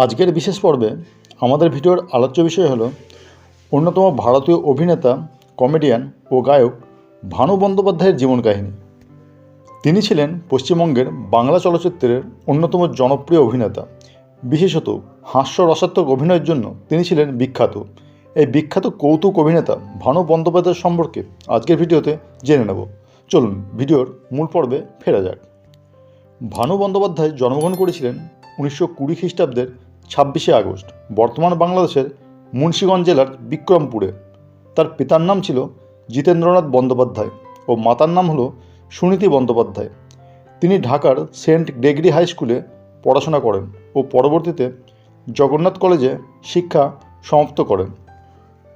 আজকের বিশেষ পর্বে আমাদের ভিডিওর আলোচ্য বিষয় হলো অন্যতম ভারতীয় অভিনেতা, কমেডিয়ান ও গায়ক ভানু বন্দ্যোপাধ্যায়ের জীবন কাহিনী। তিনি ছিলেন পশ্চিমবঙ্গের বাংলা চলচ্চিত্রের অন্যতম জনপ্রিয় অভিনেতা। বিশেষত হাস্যরসাত্মক অভিনয়ের জন্য তিনি ছিলেন বিখ্যাত। এই বিখ্যাত কৌতুক অভিনেতা ভানু বন্দ্যোপাধ্যায় সম্পর্কে আজকের ভিডিওতে জেনে নেব। চলুন ভিডিওর মূল পর্বে ফেরা যাক। ভানু বন্দ্যোপাধ্যায় জন্মগ্রহণ করেছিলেন 1920 খ্রিস্টাব্দের 26শে আগস্ট বর্তমান বাংলাদেশের মুন্সিগঞ্জ জেলার বিক্রমপুরে। তার পিতার নাম ছিল জিতেন্দ্রনাথ বন্দ্যোপাধ্যায় ও মাতার নাম হলো সুনীতি বন্দ্যোপাধ্যায়। তিনি ঢাকার সেন্ট গ্রেগরি হাই স্কুলে পড়াশোনা করেন ও পরবর্তীতে জগন্নাথ কলেজে শিক্ষা সমাপ্ত করেন।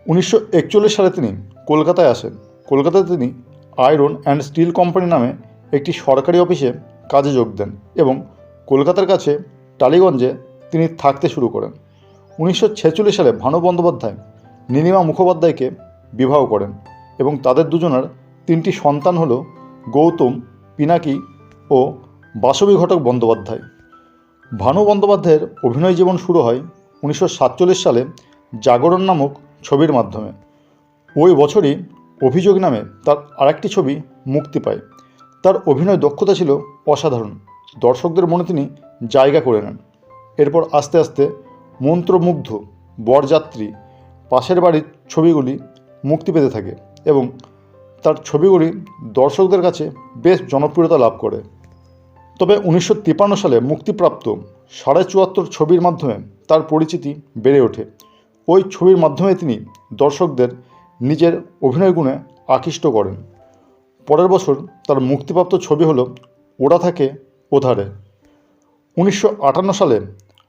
1941 সালে তিনি কলকাতায় আসেন। কলকাতায় তিনি আয়রন অ্যান্ড স্টিল কোম্পানি নামে একটি সরকারি অফিসে কাজে যোগ দেন এবং কলকাতার কাছে টালিগঞ্জে তিনি থাকতে শুরু করেন। 1946 সালে ভানু বন্দ্যোপাধ্যায় নীলিমা মুখোপাধ্যায়কে বিবাহ করেন এবং তাদের দুজনের 3টি সন্তান হল গৌতম, পিনাকি ও বাসবী ঘটক বন্দ্যোপাধ্যায়। ভানু বন্দ্যোপাধ্যায়ের অভিনয় জীবন শুরু হয় 1947 সালে জাগরণ নামক ছবির মাধ্যমে। ওই বছরই অভিযোগ নামে তার আরেকটি ছবি মুক্তি পায়। তার অভিনয় দক্ষতা ছিল অসাধারণ। দর্শকদের মনে তিনি জায়গা করে নেন। এরপর আস্তে আস্তে মন্ত্রমুগ্ধ, বরযাত্রী, পাশের বাড়ির ছবিগুলি মুক্তি পেতে থাকে এবং তার ছবিগুলি দর্শকদের কাছে বেশ জনপ্রিয়তা লাভ করে। তবে 1953 সালে মুক্তিপ্রাপ্ত 74.5 ছবির মাধ্যমে তার পরিচিতি বেড়ে ওঠে। ওই ছবির মাধ্যমে তিনি দর্শকদের নিজের অভিনয় গুণে আকৃষ্ট করেন। পরের বছর তার মুক্তিপ্রাপ্ত ছবি হলো ওরা থাকে ওধারে। 1958 সালে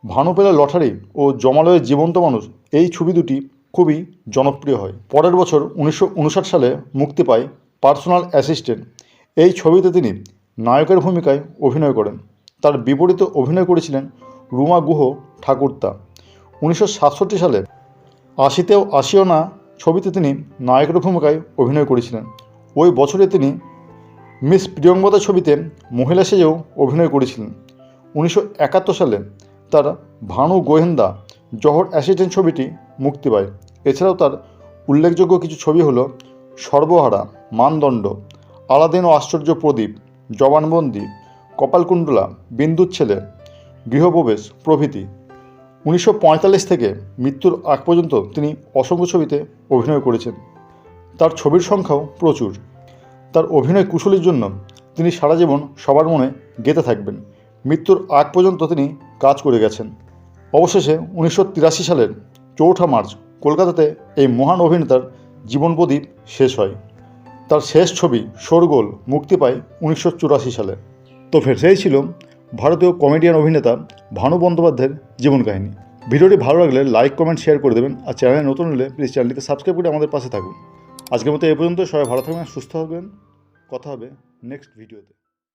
ভানু পেলে লটারি ও জমালয়ে জীবন্ত মানুষ এই ছবি দুটি খুবই জনপ্রিয় হয়। পরের বছর 1959 সালে মুক্তি পায় পার্সোনাল অ্যাসিস্ট্যান্ট। এই ছবিতে তিনি নায়কের ভূমিকায় অভিনয় করেন। তার বিপরীতে অভিনয় করেছিলেন রুমা গুহ ঠাকুরতা। 1967 সালে আশিতেও আসিও না ছবিতে তিনি নায়কের ভূমিকায় অভিনয় করেছিলেন। ওই বছরে তিনি মিস প্রিয়ঙ্বদা ছবিতে মহিলা সেজেও অভিনয় করেছিলেন। 1971 সালে তার ভানু গোয়েন্দা জহর অ্যাসিস্ট্যান্ট ছবিটি মুক্তি পায়। এছাড়াও তার উল্লেখযোগ্য কিছু ছবি হলো সর্বহারা, মানদণ্ড, আলাদিন ও আশ্চর্য প্রদীপ, জবানবন্দি, কপালকুণ্ডলা, বিন্দুর ছেলে, গৃহপ্রবেশ প্রভৃতি। 1945 থেকে মৃত্যুর আগ পর্যন্ত তিনি অসংখ্য ছবিতে অভিনয় করেছেন। তার ছবির সংখ্যাও প্রচুর। তার অভিনয় কুশলীর জন্য তিনি সারা জীবন সবার মনে গেঁথে থাকবেন। মৃত্যুর আগ পর্যন্ত তিনি কাজ করে গেছেন। অবশেষে 1983 সালের 4 মার্চ কলকাতাতে এই মহান অভিনেতার জীবন প্রদীপ শেষ হয়। তার শেষ ছবি শোরগোল মুক্তি পায় 1984 সালে। তো সেই ছিল ভারতীয় কমেডিয়ান অভিনেতা ভানু বন্দ্যোপাধ্যায়ের জীবন কাহিনী। ভিডিওটি ভালো লাগলে লাইক, কমেন্ট, শেয়ার করে দেবেন। আর চ্যানেলে নতুন হলে প্লিজ চ্যানেলটিকে সাবস্ক্রাইব করে আমাদের পাশে থাকুন। আজকের মতো এই পর্যন্ত। সবাই ভালো থাকবেন, সুস্থ থাকবেন। কথা হবে নেক্সট ভিডিওতে।